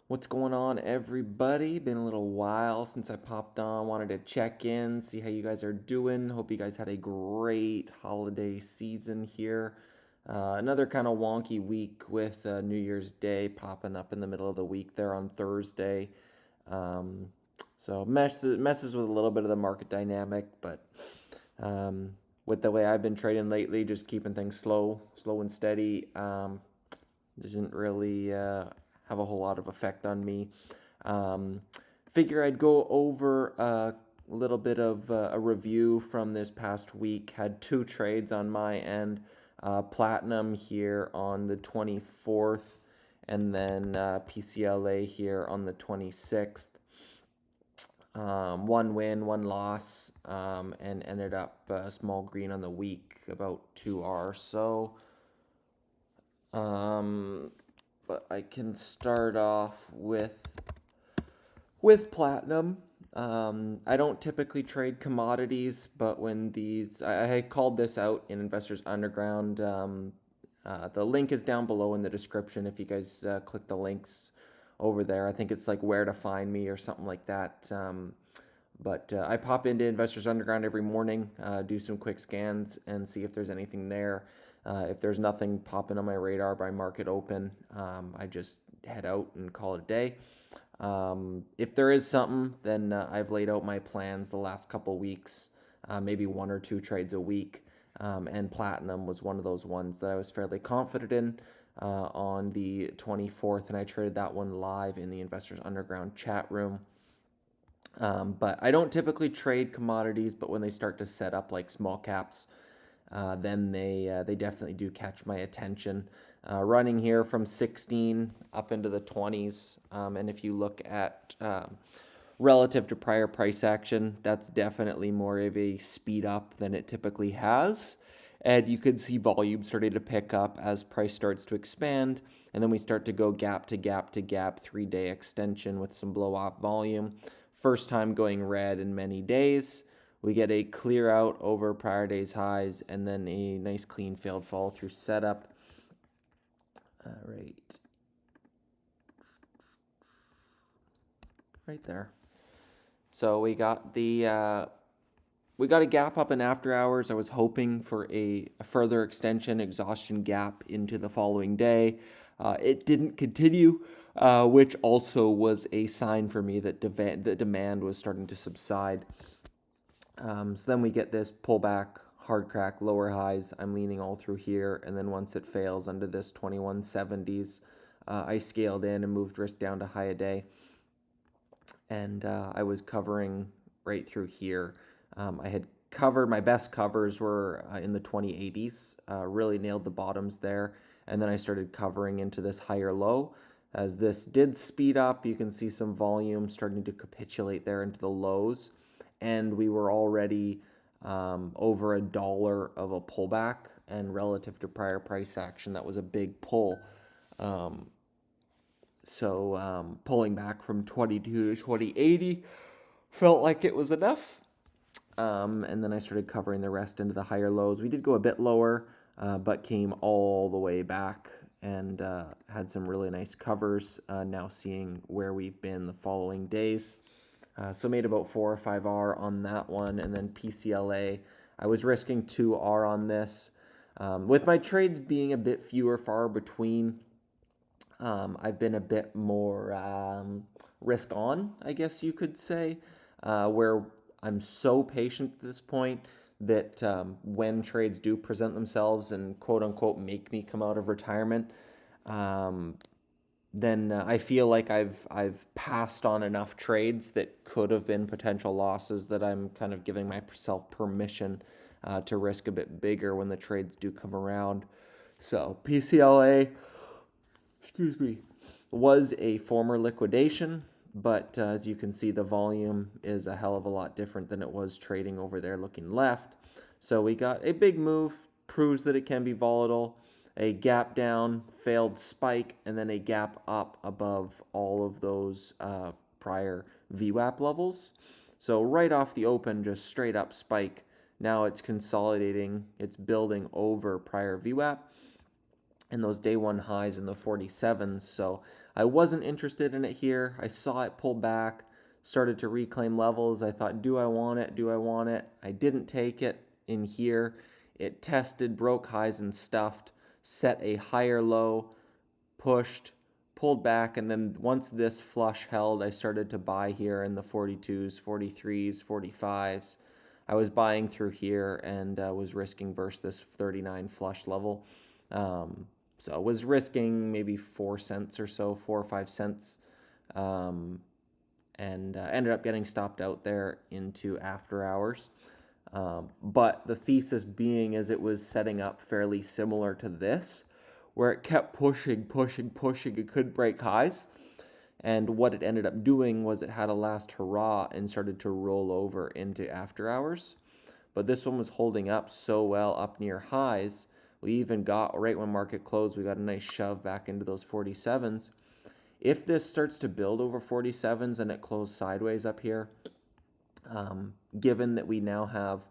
What's going on, everybody? Been a little while since I popped on. Wanted to check in, see how you guys are doing. Hope you guys had a great holiday season here. Another kind of wonky week with New Year's Day popping up in the middle of the week there on Thursday. Um, so messes with a little bit of the market dynamic, but with the way I've been trading lately, just keeping things slow and steady. Doesn't really have a whole lot of effect on me. Um, Figure I'd go over a little bit of a review from this past week. Had two trades on my end. Platinum here on the 24th, and then PCLA here on the 26th. One win, one loss, and ended up small green on the week, about 2R. So, but I can start off with platinum. I don't typically trade commodities, but when I called this out in Investors Underground. The link is down below in the description if you guys click the links over there. I think it's like where to find me or something like that. But I pop into Investors Underground every morning, do some quick scans, and see if there's anything there. If there's nothing popping on my radar by market open, I just head out and call it a day. If there is something, then I've laid out my plans the last couple weeks, maybe one or two trades a week. And platinum was one of those ones that I was fairly confident in on the 24th, and I traded that one live in the Investors Underground chat room. But I don't typically trade commodities, but when they start to set up like small caps, then they definitely do catch my attention. Running here from 16 up into the 20s, and if you look at relative to prior price action, that's definitely more of a speed up than it typically has. And you could see volume starting to pick up as price starts to expand, and then we start to go gap to gap to gap, 3-day extension with some blow off volume. First time going red in many days. We get a clear out over prior day's highs, and then a nice clean failed follow through setup. Right there. So we got a gap up in after hours. I was hoping for a further extension, exhaustion gap into the following day. It didn't continue, which also was a sign for me that the demand was starting to subside. So then we get this pullback, hard crack, lower highs. I'm leaning all through here, and then once it fails under this 2170s, I scaled in and moved risk down to high a day. And I was covering right through here. I had covered, my best covers were in the 2080s, really nailed the bottoms there. And then I started covering into this higher low. As this did speed up, you can see some volume starting to capitulate there into the lows. And we were already over $1 of a pullback, and relative to prior price action, that was a big pull. So pulling back from 22 to 2080 felt like it was enough. And then I started covering the rest into the higher lows. We did go a bit lower, but came all the way back and had some really nice covers. Now seeing where we've been the following days. So made about 4 or 5R on that one. And then PCLA, I was risking 2R on this. With my trades being a bit fewer far between, I've been a bit more risk on, I guess you could say, where I'm so patient at this point that when trades do present themselves and quote unquote make me come out of retirement, then I feel like I've passed on enough trades that could have been potential losses that I'm kind of giving myself permission to risk a bit bigger when the trades do come around. So PCLA, was a former liquidation, but as you can see, the volume is a hell of a lot different than it was trading over there looking left. So we got a big move, proves that it can be volatile, a gap down, failed spike, and then a gap up above all of those prior VWAP levels. So right off the open, just straight up spike. Now it's consolidating, it's building over prior VWAP. and those day one highs in the 47s. So I wasn't interested in it here. I saw it pull back, started to reclaim levels. I thought, do I want it? Do I want it? I didn't take it in here. It tested, broke highs and stuffed, set a higher low, pushed, pulled back, and then once this flush held, I started to buy here in the 42s, 43s, 45s. I was buying through here and was risking versus this 39 flush level. So I was risking maybe 4 cents or so, 4 or 5 cents, and ended up getting stopped out there into after hours. But the thesis being is it was setting up fairly similar to this, where it kept pushing, it could break highs. And what it ended up doing was it had a last hurrah and started to roll over into after hours. But this one was holding up so well up near highs. We even got, right when market closed, we got a nice shove back into those 47s. If this starts to build over 47s and it closed sideways up here, given that we now have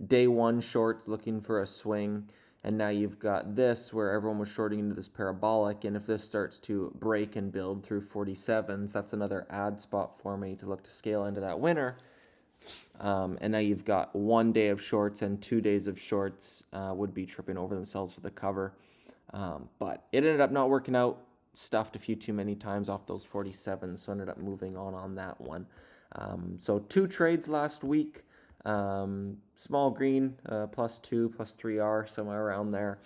day one shorts looking for a swing, and now you've got this where everyone was shorting into this parabolic, and if this starts to break and build through 47s, that's another add spot for me to look to scale into that winner. And now you've got 1 day of shorts and 2 days of shorts would be tripping over themselves for the cover. But it ended up not working out, stuffed a few too many times off those 47s, so ended up moving on that one. So 2 trades last week. Small green, +2, +3R, somewhere around there.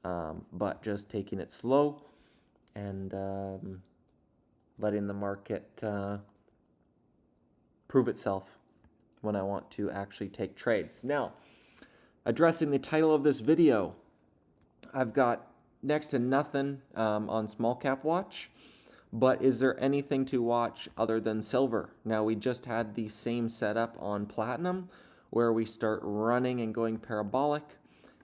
But just taking it slow and letting the market prove itself when I want to actually take trades. Now, addressing the title of this video, I've got next to nothing on small cap watch, but is there anything to watch other than silver? Now, we just had the same setup on platinum where we start running and going parabolic,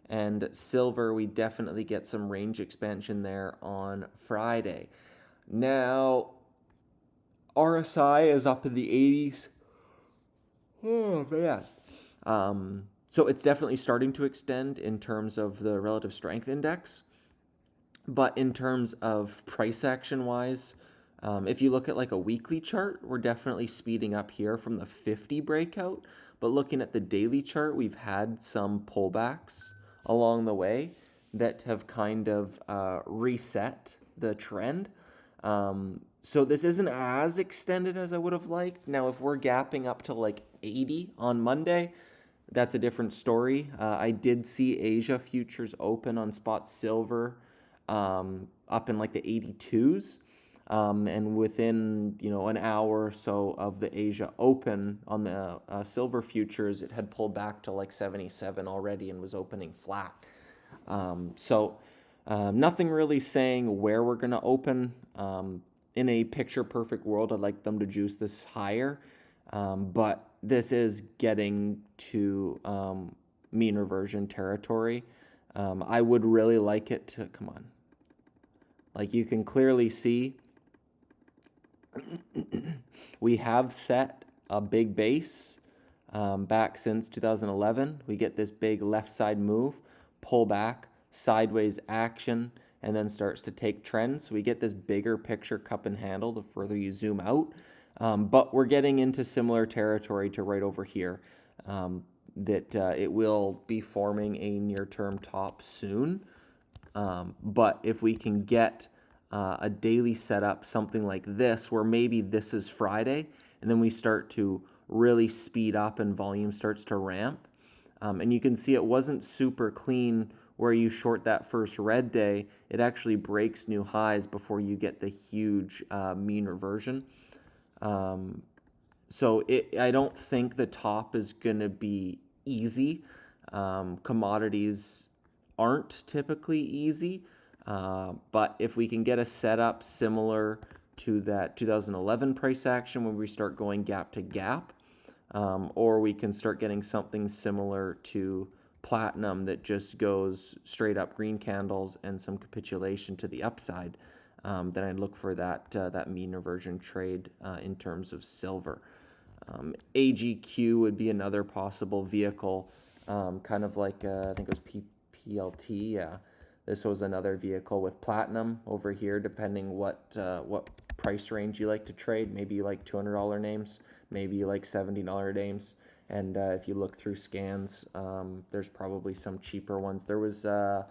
and silver, we definitely get some range expansion there on Friday. Now, RSI is up in the 80s. Oh, man. So it's definitely starting to extend in terms of the relative strength index. But in terms of price action wise, if you look at like a weekly chart, we're definitely speeding up here from the 50 breakout. But looking at the daily chart, we've had some pullbacks along the way that have kind of reset the trend. So this isn't as extended as I would have liked. Now, if we're gapping up to like 80 on Monday, that's a different story. I did see Asia futures open on spot silver up in like the 82s. And within, an hour or so of the Asia open on the silver futures, it had pulled back to like 77 already and was opening flat. So nothing really saying where we're going to open. In a picture perfect world, I'd like them to juice this higher. But this is getting to mean reversion territory. I would really like it to, come on. Like you can clearly see, we have set a big base back since 2011. We get this big left side move, pull back, sideways action, and then starts to take trends. So we get this bigger picture cup and handle the further you zoom out. But we're getting into similar territory to right over here, that it will be forming a near-term top soon. But if we can get a daily setup, something like this, where maybe this is Friday, and then we start to really speed up and volume starts to ramp. And you can see it wasn't super clean where you short that first red day. It actually breaks new highs before you get the huge mean reversion. So I don't think the top is going to be easy. Commodities aren't typically easy. But if we can get a setup similar to that 2011 price action when we start going gap to gap, or we can start getting something similar to platinum that just goes straight up green candles and some capitulation to the upside, then I'd look for that mean reversion trade in terms of silver. AGQ would be another possible vehicle, kind of like I think it was PLT, yeah. This was another vehicle with platinum over here, depending what price range you like to trade. Maybe you like $200 names, maybe you like $70 names. And if you look through scans, there's probably some cheaper ones. There was what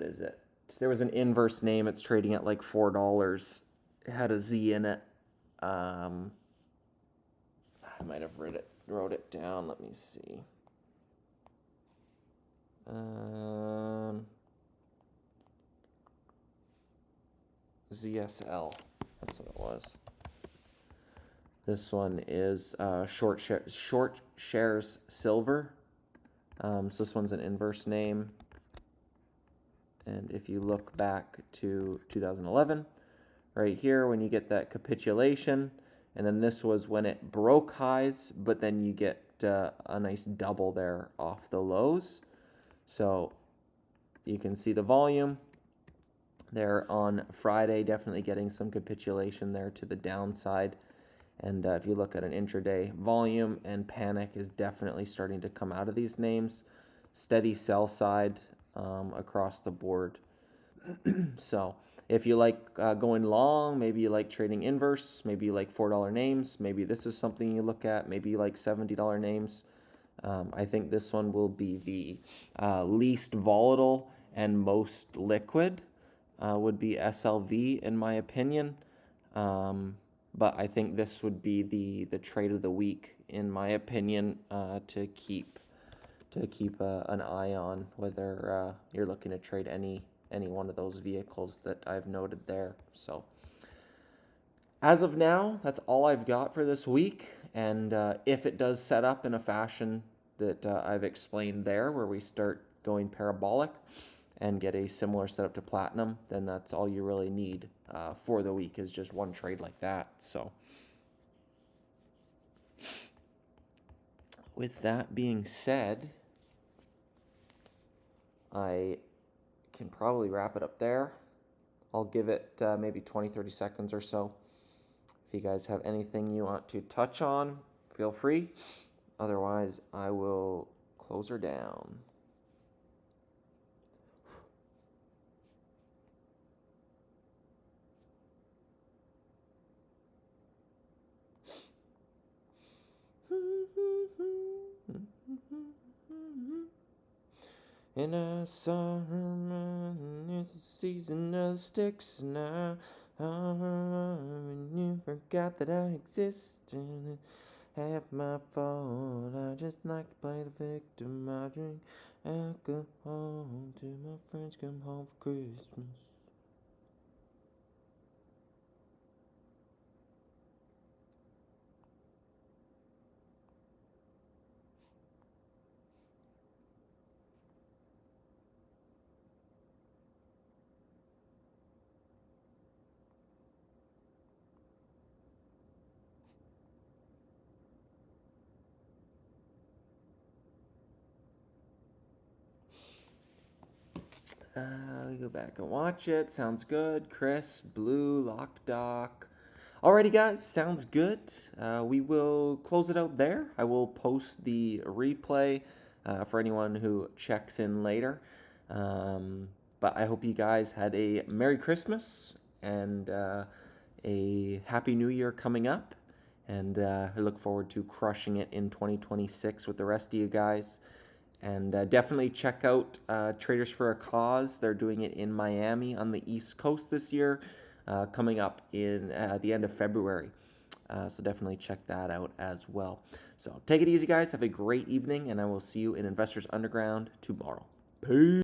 is it? There was an inverse name. It's trading at like $4. It had a Z in it. I might have wrote it down. Let me see. ZSL. That's what it was. This one is short shares silver. So this one's an inverse name. And if you look back to 2011, right here, when you get that capitulation, and then this was when it broke highs, but then you get a nice double there off the lows. So you can see the volume there on Friday, definitely getting some capitulation there to the downside. And if you look at an intraday, volume and panic is definitely starting to come out of these names. Steady sell side across the board. So if you like going long, maybe you like trading inverse, maybe you like $4 names, maybe this is something you look at, maybe you like $70 names. I think this one will be the least volatile and most liquid, would be SLV in my opinion. But I think this would be the trade of the week in my opinion, to keep an eye on, whether you're looking to trade any one of those vehicles that I've noted there. So as of now, that's all I've got for this week. And if it does set up in a fashion that I've explained there, where we start going parabolic and get a similar setup to platinum, then that's all you really need for the week, is just one trade like that. So with that being said, I can probably wrap it up there. I'll give it maybe 20-30 seconds or so. If you guys have anything you want to touch on, feel free. Otherwise, I will close her down. And I saw her run, it's the season of the sticks now. When you forgot that I existed, half my fault. I just like to play the victim. I drink alcohol till my friends come home for Christmas. We go back and watch it. Sounds good. Chris, Blue, Lock Dock. Alrighty, guys. Sounds good. We will close it out there. I will post the replay for anyone who checks in later. But I hope you guys had a Merry Christmas and a Happy New Year coming up. And I look forward to crushing it in 2026 with the rest of you guys. And definitely check out Traders for a Cause. They're doing it in Miami on the East Coast this year, coming up in the end of February. So definitely check that out as well. So take it easy, guys. Have a great evening, and I will see you in Investors Underground tomorrow. Peace.